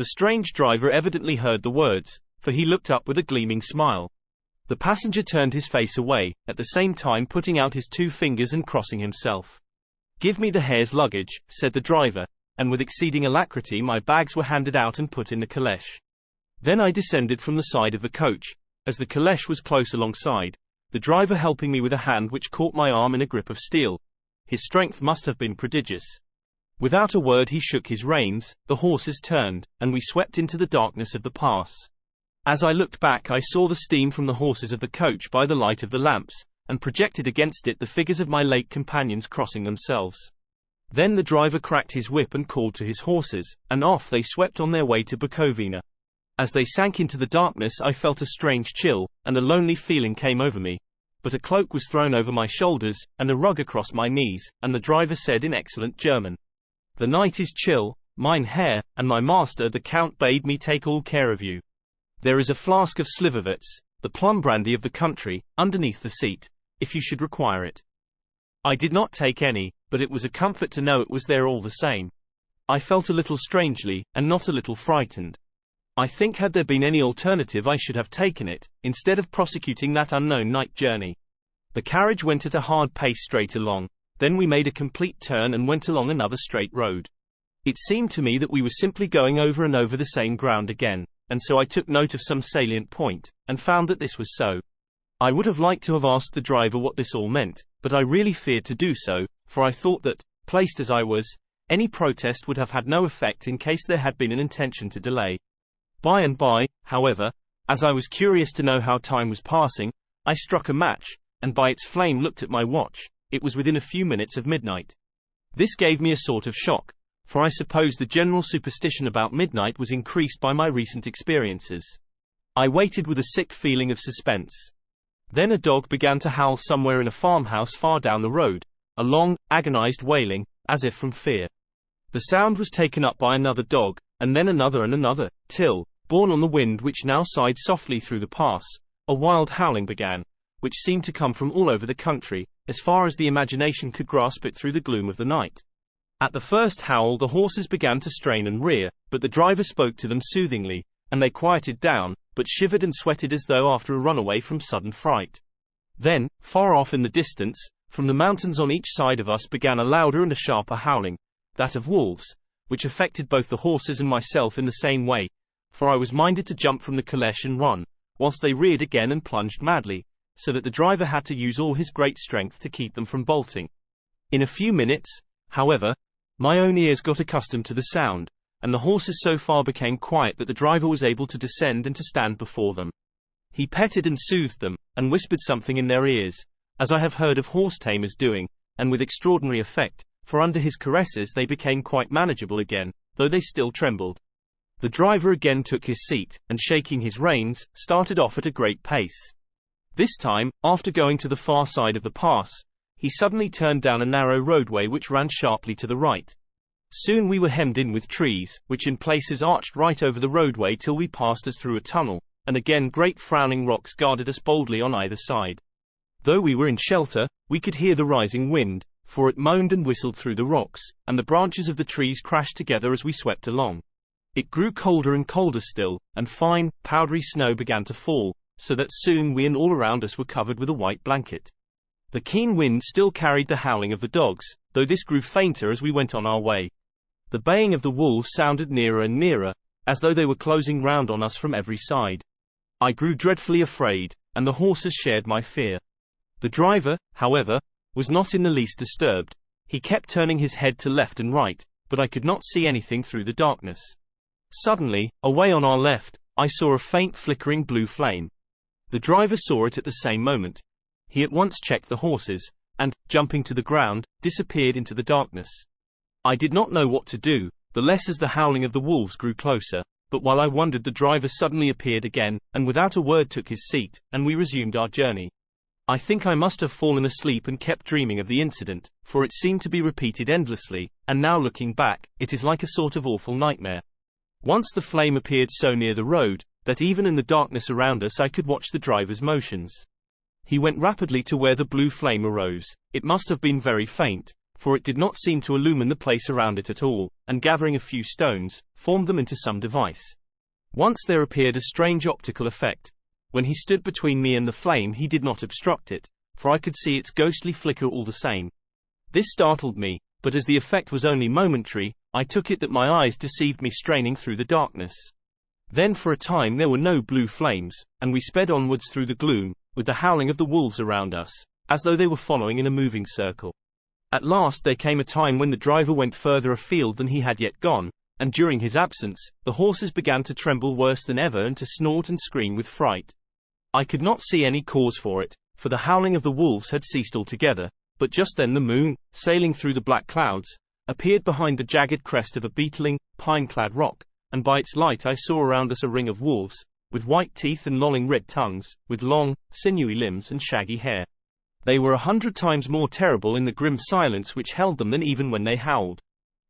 The strange driver evidently heard the words, for he looked up with a gleaming smile. The passenger turned his face away, at the same time putting out his 2 fingers and crossing himself. "Give me the hare's luggage," said the driver, and with exceeding alacrity my bags were handed out and put in the caleche. Then I descended from the side of the coach, as the caleche was close alongside, the driver helping me with a hand which caught my arm in a grip of steel. His strength must have been prodigious. Without a word he shook his reins, the horses turned, and we swept into the darkness of the pass. As I looked back I saw the steam from the horses of the coach by the light of the lamps, and projected against it the figures of my late companions crossing themselves. Then the driver cracked his whip and called to his horses, and off they swept on their way to Bukovina. As they sank into the darkness I felt a strange chill, and a lonely feeling came over me. But a cloak was thrown over my shoulders, and a rug across my knees, and the driver said in excellent German, "The night is chill, mein Herr, and my master the Count bade me take all care of you. There is a flask of Slivovitz, the plum brandy of the country, underneath the seat, if you should require it." I did not take any, but it was a comfort to know it was there all the same. I felt a little strangely, and not a little frightened. I think had there been any alternative I should have taken it, instead of prosecuting that unknown night journey. The carriage went at a hard pace straight along, then we made a complete turn and went along another straight road. It seemed to me that we were simply going over and over the same ground again, and so I took note of some salient point, and found that this was so. I would have liked to have asked the driver what this all meant, but I really feared to do so, for I thought that, placed as I was, any protest would have had no effect in case there had been an intention to delay. By and by, however, as I was curious to know how time was passing, I struck a match, and by its flame looked at my watch. It was within a few minutes of midnight. This gave me a sort of shock, for I suppose the general superstition about midnight was increased by my recent experiences. I waited with a sick feeling of suspense. Then a dog began to howl somewhere in a farmhouse far down the road, a long, agonized wailing, as if from fear. The sound was taken up by another dog, and then another and another, till, borne on the wind which now sighed softly through the pass, a wild howling began, which seemed to come from all over the country, as far as the imagination could grasp it through the gloom of the night. At the first howl the horses began to strain and rear, but the driver spoke to them soothingly, and they quieted down, but shivered and sweated as though after a runaway from sudden fright. Then, far off in the distance, from the mountains on each side of us began a louder and a sharper howling, that of wolves, which affected both the horses and myself in the same way, for I was minded to jump from the caleche and run, whilst they reared again and plunged madly, so that the driver had to use all his great strength to keep them from bolting. In a few minutes, however, my own ears got accustomed to the sound, and the horses so far became quiet that the driver was able to descend and to stand before them. He petted and soothed them, and whispered something in their ears, as I have heard of horse-tamers doing, and with extraordinary effect, for under his caresses they became quite manageable again, though they still trembled. The driver again took his seat, and shaking his reins, started off at a great pace. This time, after going to the far side of the pass, he suddenly turned down a narrow roadway which ran sharply to the right. Soon we were hemmed in with trees, which in places arched right over the roadway till we passed as through a tunnel, and again great frowning rocks guarded us boldly on either side. Though we were in shelter, we could hear the rising wind, for it moaned and whistled through the rocks, and the branches of the trees crashed together as we swept along. It grew colder and colder still, and fine, powdery snow began to fall, so that soon we and all around us were covered with a white blanket. The keen wind still carried the howling of the dogs, though this grew fainter as we went on our way. The baying of the wolves sounded nearer and nearer, as though they were closing round on us from every side. I grew dreadfully afraid, and the horses shared my fear. The driver, however, was not in the least disturbed. He kept turning his head to left and right, but I could not see anything through the darkness. Suddenly, away on our left, I saw a faint flickering blue flame. The driver saw it at the same moment. He at once checked the horses, and, jumping to the ground, disappeared into the darkness. I did not know what to do, the less as the howling of the wolves grew closer, but while I wondered the driver suddenly appeared again, and without a word took his seat, and we resumed our journey. I think I must have fallen asleep and kept dreaming of the incident, for it seemed to be repeated endlessly, and now looking back, it is like a sort of awful nightmare. Once the flame appeared so near the road, that even in the darkness around us I could watch the driver's motions. He went rapidly to where the blue flame arose. It must have been very faint, for it did not seem to illumine the place around it at all, and gathering a few stones, formed them into some device. Once there appeared a strange optical effect. When he stood between me and the flame he did not obstruct it, for I could see its ghostly flicker all the same. This startled me, but as the effect was only momentary, I took it that my eyes deceived me straining through the darkness. Then for a time there were no blue flames, and we sped onwards through the gloom, with the howling of the wolves around us, as though they were following in a moving circle. At last there came a time when the driver went further afield than he had yet gone, and during his absence, the horses began to tremble worse than ever and to snort and scream with fright. I could not see any cause for it, for the howling of the wolves had ceased altogether, but just then the moon, sailing through the black clouds, appeared behind the jagged crest of a beetling, pine-clad rock, and by its light I saw around us a ring of wolves, with white teeth and lolling red tongues, with long, sinewy limbs and shaggy hair. They were 100 times more terrible in the grim silence which held them than even when they howled.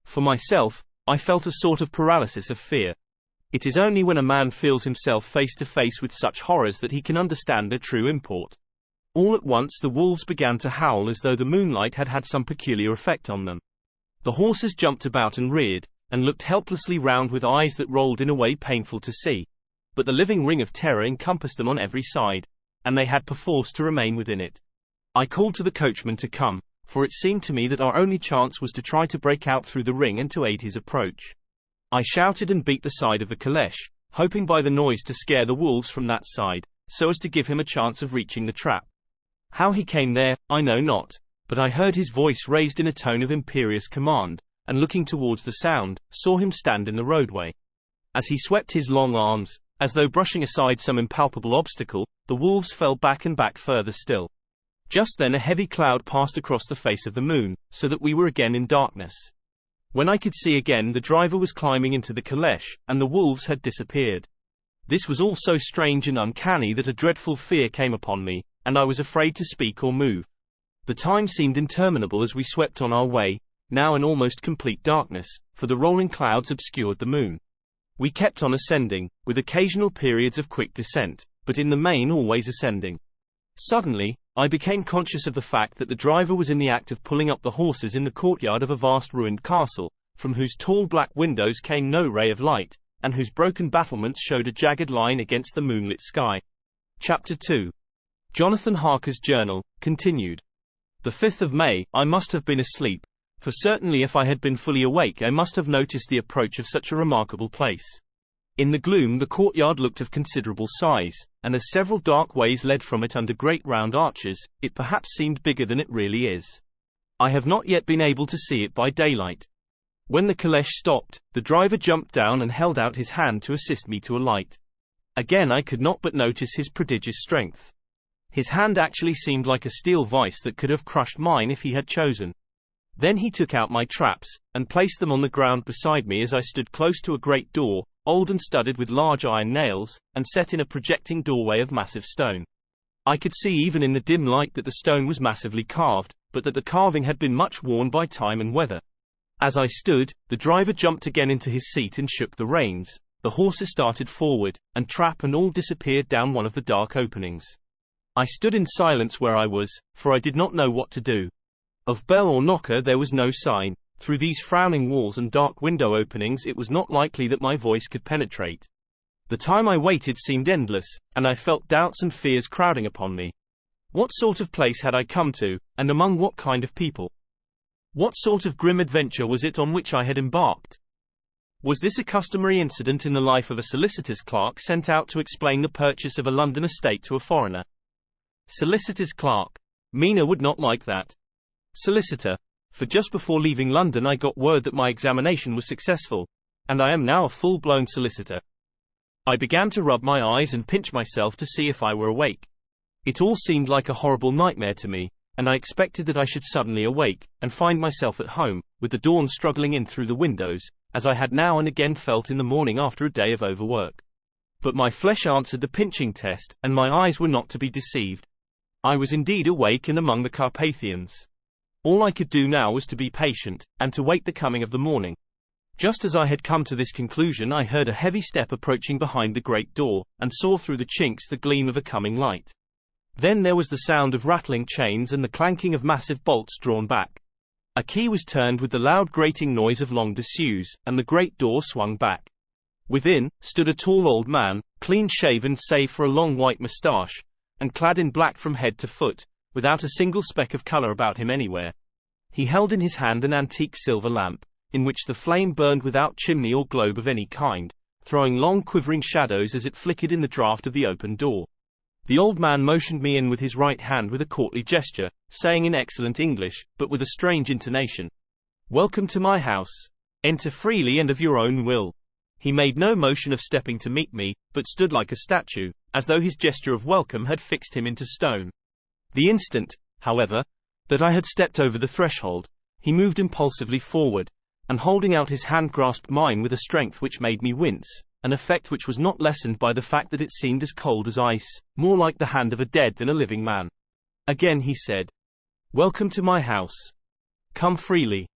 For myself, I felt a sort of paralysis of fear. It is only when a man feels himself face to face with such horrors that he can understand their true import. All at once the wolves began to howl as though the moonlight had had some peculiar effect on them. The horses jumped about and reared, and looked helplessly round with eyes that rolled in a way painful to see. But the living ring of terror encompassed them on every side, and they had perforce to remain within it. I called to the coachman to come, for it seemed to me that our only chance was to try to break out through the ring and to aid his approach. I shouted and beat the side of the caleche, hoping by the noise to scare the wolves from that side, so as to give him a chance of reaching the trap. How he came there, I know not, but I heard his voice raised in a tone of imperious command, and looking towards the sound, saw him stand in the roadway. As he swept his long arms, as though brushing aside some impalpable obstacle, the wolves fell back and back further still. Just then a heavy cloud passed across the face of the moon, so that we were again in darkness. When I could see again, the driver was climbing into the caleche, and the wolves had disappeared. This was all so strange and uncanny that a dreadful fear came upon me, and I was afraid to speak or move. The time seemed interminable as we swept on our way, now in almost complete darkness, for the rolling clouds obscured the moon. We kept on ascending, with occasional periods of quick descent, but in the main always ascending. Suddenly, I became conscious of the fact that the driver was in the act of pulling up the horses in the courtyard of a vast ruined castle, from whose tall black windows came no ray of light, and whose broken battlements showed a jagged line against the moonlit sky. Chapter 2. Jonathan Harker's Journal, continued. The 5th of May, I must have been asleep, for certainly if I had been fully awake I must have noticed the approach of such a remarkable place. In the gloom the courtyard looked of considerable size, and as several dark ways led from it under great round arches, it perhaps seemed bigger than it really is. I have not yet been able to see it by daylight. When the caleche stopped, the driver jumped down and held out his hand to assist me to alight. Again I could not but notice his prodigious strength. His hand actually seemed like a steel vice that could have crushed mine if he had chosen. Then he took out my traps, and placed them on the ground beside me as I stood close to a great door, old and studded with large iron nails, and set in a projecting doorway of massive stone. I could see even in the dim light that the stone was massively carved, but that the carving had been much worn by time and weather. As I stood, the driver jumped again into his seat and shook the reins, the horses started forward, and trap and all disappeared down one of the dark openings. I stood in silence where I was, for I did not know what to do. Of bell or knocker there was no sign. Through these frowning walls and dark window openings it was not likely that my voice could penetrate. The time I waited seemed endless, and I felt doubts and fears crowding upon me. What sort of place had I come to, and among what kind of people? What sort of grim adventure was it on which I had embarked? Was this a customary incident in the life of a solicitor's clerk sent out to explain the purchase of a London estate to a foreigner? Solicitor's clerk. Mina would not like that. Solicitor. For just before leaving London I got word that my examination was successful, and I am now a full-blown solicitor. I began to rub my eyes and pinch myself to see if I were awake. It all seemed like a horrible nightmare to me, and I expected that I should suddenly awake, and find myself at home, with the dawn struggling in through the windows, as I had now and again felt in the morning after a day of overwork. But my flesh answered the pinching test, and my eyes were not to be deceived. I was indeed awake and among the Carpathians. All I could do now was to be patient, and to wait the coming of the morning. Just as I had come to this conclusion I heard a heavy step approaching behind the great door, and saw through the chinks the gleam of a coming light. Then there was the sound of rattling chains and the clanking of massive bolts drawn back. A key was turned with the loud grating noise of long disuse, and the great door swung back. Within, stood a tall old man, clean-shaven save for a long white moustache, and clad in black from head to foot, without a single speck of color about him anywhere. He held in his hand an antique silver lamp, in which the flame burned without chimney or globe of any kind, throwing long quivering shadows as it flickered in the draught of the open door. The old man motioned me in with his right hand with a courtly gesture, saying in excellent English, but with a strange intonation, "Welcome to my house. Enter freely and of your own will." He made no motion of stepping to meet me, but stood like a statue, as though his gesture of welcome had fixed him into stone. The instant, however, that I had stepped over the threshold, he moved impulsively forward, and holding out his hand grasped mine with a strength which made me wince, an effect which was not lessened by the fact that it seemed as cold as ice, more like the hand of a dead than a living man. Again he said, "Welcome to my house. Come freely.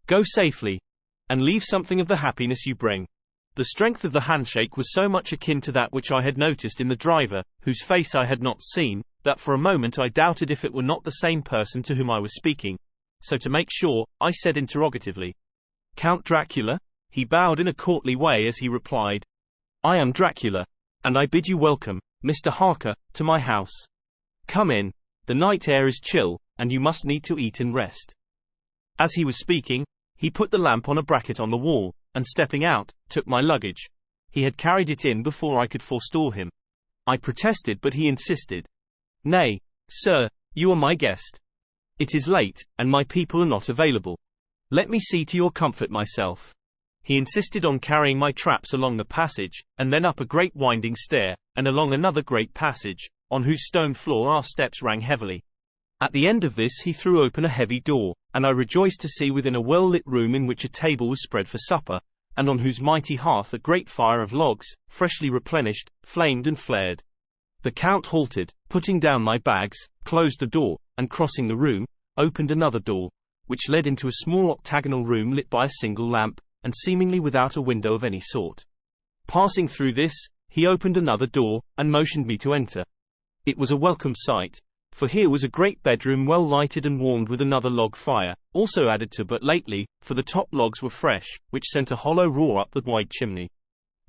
Go safely. And leave something of the happiness you bring." The strength of the handshake was so much akin to that which I had noticed in the driver, whose face I had not seen, that for a moment I doubted if it were not the same person to whom I was speaking. So to make sure, I said interrogatively, "Count Dracula?" He bowed in a courtly way as he replied, "I am Dracula, and I bid you welcome, Mr. Harker, to my house. Come in. The night air is chill, and you must need to eat and rest." As he was speaking, he put the lamp on a bracket on the wall, and stepping out, took my luggage. He had carried it in before I could forestall him. I protested, but he insisted. "Nay, sir, you are my guest. It is late, and my people are not available. Let me see to your comfort myself." He insisted on carrying my traps along the passage, and then up a great winding stair, and along another great passage, on whose stone floor our steps rang heavily. At the end of this he threw open a heavy door, and I rejoiced to see within a well-lit room in which a table was spread for supper, and on whose mighty hearth a great fire of logs, freshly replenished, flamed and flared. The Count halted, putting down my bags, closed the door, and crossing the room, opened another door, which led into a small octagonal room lit by a single lamp, and seemingly without a window of any sort. Passing through this, he opened another door, and motioned me to enter. It was a welcome sight, for here was a great bedroom well lighted and warmed with another log fire, also added to but lately, for the top logs were fresh, which sent a hollow roar up the wide chimney.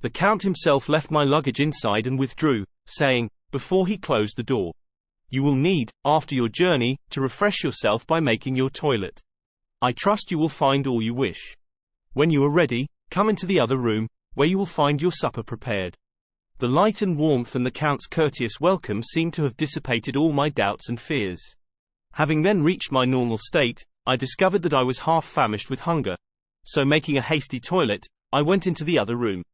The Count himself left my luggage inside and withdrew, saying, before he closed the door, "You will need, after your journey, to refresh yourself by making your toilet. I trust you will find all you wish. When you are ready, come into the other room, where you will find your supper prepared." The light and warmth and the Count's courteous welcome seemed to have dissipated all my doubts and fears. Having then reached my normal state, I discovered that I was half famished with hunger. So making a hasty toilet, I went into the other room.